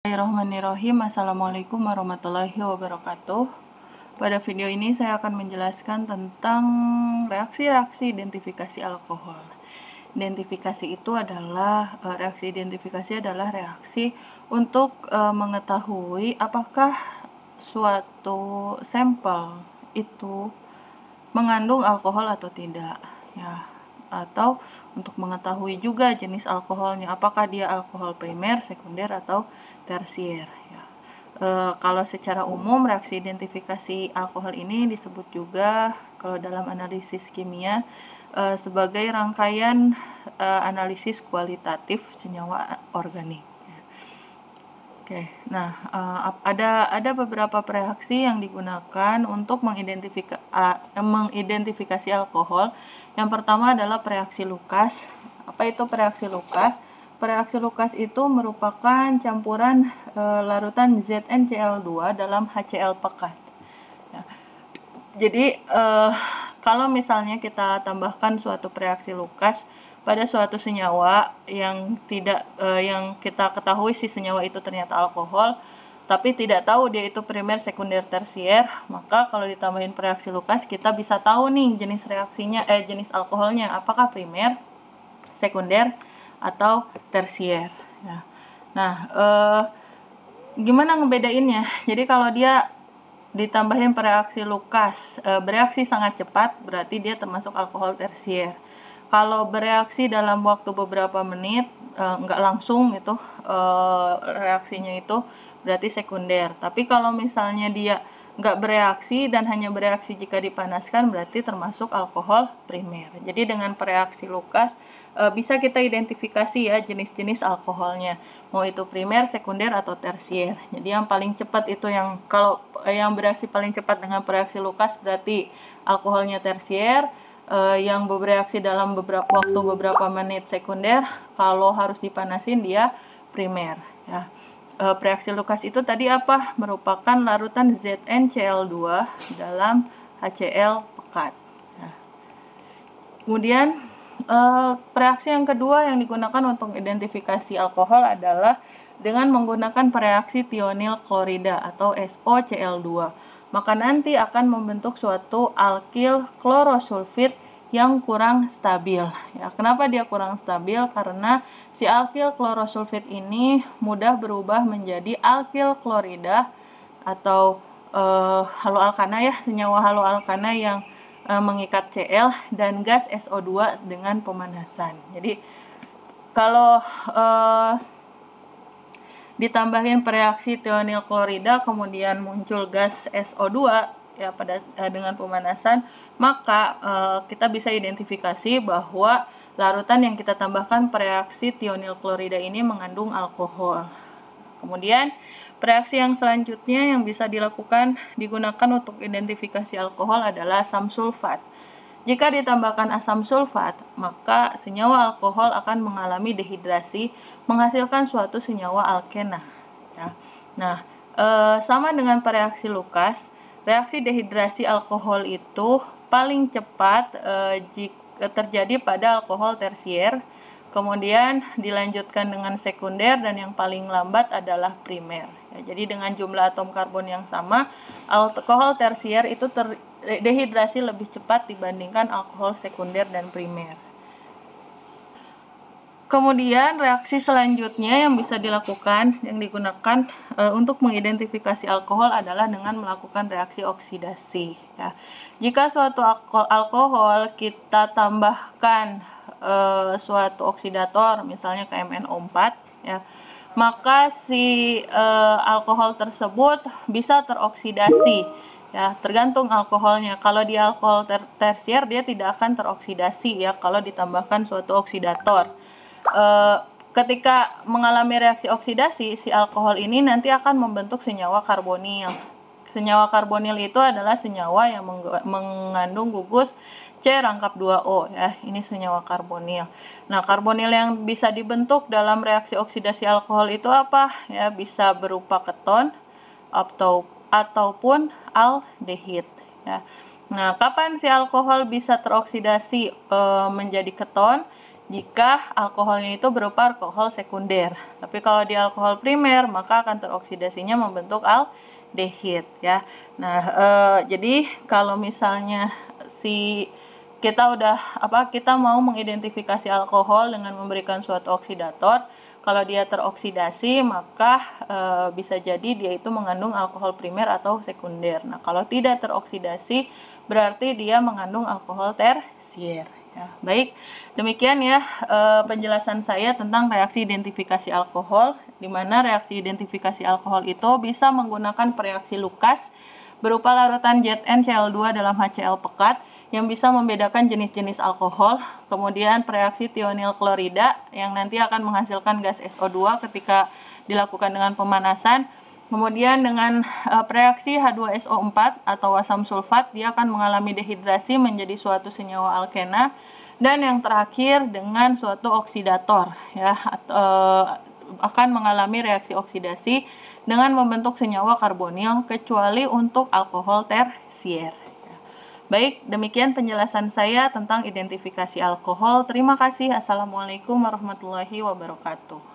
Bismillahirrahmanirrahim. Assalamualaikum warahmatullahi wabarakatuh. Pada video ini saya akan menjelaskan tentang reaksi-reaksi identifikasi alkohol. Reaksi identifikasi adalah reaksi untuk mengetahui apakah suatu sampel itu mengandung alkohol atau tidak, ya. Atau untuk mengetahui juga jenis alkoholnya, apakah dia alkohol primer, sekunder, atau tersier, ya. Kalau secara umum reaksi identifikasi alkohol ini disebut juga kalau dalam analisis kimia sebagai rangkaian analisis kualitatif senyawa organik. Oke, nah ada beberapa reaksi yang digunakan untuk mengidentifikasi alkohol. Yang pertama adalah reaksi Lucas. Apa itu reaksi Lucas? Reaksi Lucas itu merupakan campuran larutan ZnCl2 dalam HCl pekat. Ya. Jadi kalau misalnya kita tambahkan suatu reaksi Lucas pada suatu senyawa yang kita ketahui si senyawa itu ternyata alkohol, tapi tidak tahu dia itu primer, sekunder, tersier, maka kalau ditambahin reaksi Lucas kita bisa tahu nih jenis reaksinya, jenis alkoholnya apakah primer, sekunder, atau tersier. Ya. Nah, gimana ngebedainnya? Jadi kalau dia ditambahin reaksi Lucas, bereaksi sangat cepat, berarti dia termasuk alkohol tersier. Kalau bereaksi dalam waktu beberapa menit, nggak langsung gitu reaksinya itu, berarti sekunder. Tapi kalau misalnya dia nggak bereaksi dan hanya bereaksi jika dipanaskan, berarti termasuk alkohol primer. Jadi dengan reaksi Lucas bisa kita identifikasi ya jenis-jenis alkoholnya, mau itu primer, sekunder, atau tersier. Jadi yang paling cepat itu kalau yang bereaksi paling cepat dengan reaksi Lucas berarti alkoholnya tersier. Yang bereaksi dalam beberapa menit sekunder, kalau harus dipanasin dia primer, ya. Reaksi Lucas itu tadi apa? Merupakan larutan ZnCl2 dalam HCl pekat. Nah, kemudian reaksi yang kedua yang digunakan untuk identifikasi alkohol adalah dengan menggunakan reaksi tionil klorida atau SOCl2. Maka nanti akan membentuk suatu alkil klorosulfit yang kurang stabil. Ya, kenapa dia kurang stabil? Karena si alkil klorosulfit ini mudah berubah menjadi alkil klorida atau haloalkana, ya, senyawa haloalkana yang mengikat Cl dan gas SO2 dengan pemanasan. Jadi kalau ditambahin reaksi tionil klorida kemudian muncul gas SO2 ya dengan pemanasan, maka kita bisa identifikasi bahwa larutan yang kita tambahkan reaksi tionil klorida ini mengandung alkohol. Kemudian reaksi yang selanjutnya yang bisa digunakan untuk identifikasi alkohol adalah asam sulfat. Jika ditambahkan asam sulfat, maka senyawa alkohol akan mengalami dehidrasi, menghasilkan suatu senyawa alkena. Ya. Nah, sama dengan reaksi Lucas, reaksi dehidrasi alkohol itu paling cepat jika terjadi pada alkohol tersier, kemudian dilanjutkan dengan sekunder, dan yang paling lambat adalah primer. Ya, jadi dengan jumlah atom karbon yang sama, alkohol tersier itu dehidrasi lebih cepat dibandingkan alkohol sekunder dan primer. Kemudian reaksi selanjutnya yang bisa dilakukan, yang digunakan untuk mengidentifikasi alkohol adalah dengan melakukan reaksi oksidasi. Ya. Jika suatu alkohol kita tambahkan suatu oksidator, misalnya KMNO4, ya, maka si alkohol tersebut bisa teroksidasi. Ya, tergantung alkoholnya. Kalau di alkohol tersier dia tidak akan teroksidasi ya kalau ditambahkan suatu oksidator. Ketika mengalami reaksi oksidasi, si alkohol ini nanti akan membentuk senyawa karbonil. Senyawa karbonil itu adalah senyawa yang mengandung gugus C rangkap 2O ya. Ini senyawa karbonil. Nah, karbonil yang bisa dibentuk dalam reaksi oksidasi alkohol itu apa? Ya, bisa berupa keton ataupun aldehid ya. Nah, kapan si alkohol bisa teroksidasi menjadi keton? jika alkoholnya itu berupa alkohol sekunder. Tapi kalau di alkohol primer, maka akan teroksidasinya membentuk aldehid ya. Nah, jadi kalau misalnya kita mau mengidentifikasi alkohol dengan memberikan suatu oksidator, kalau dia teroksidasi maka bisa jadi dia itu mengandung alkohol primer atau sekunder. Nah, kalau tidak teroksidasi berarti dia mengandung alkohol tersier. Ya, baik, demikian ya penjelasan saya tentang reaksi identifikasi alkohol, di mana reaksi identifikasi alkohol itu bisa menggunakan reaksi Lucas berupa larutan ZnCl2 dalam HCl pekat yang bisa membedakan jenis-jenis alkohol, kemudian reaksi tionil klorida yang nanti akan menghasilkan gas SO2 ketika dilakukan dengan pemanasan. Kemudian dengan reaksi H2SO4 atau asam sulfat, dia akan mengalami dehidrasi menjadi suatu senyawa alkena. Dan yang terakhir dengan suatu oksidator, ya, akan mengalami reaksi oksidasi dengan membentuk senyawa karbonil kecuali untuk alkohol tersier. Baik, demikian penjelasan saya tentang identifikasi alkohol. Terima kasih. Assalamualaikum warahmatullahi wabarakatuh.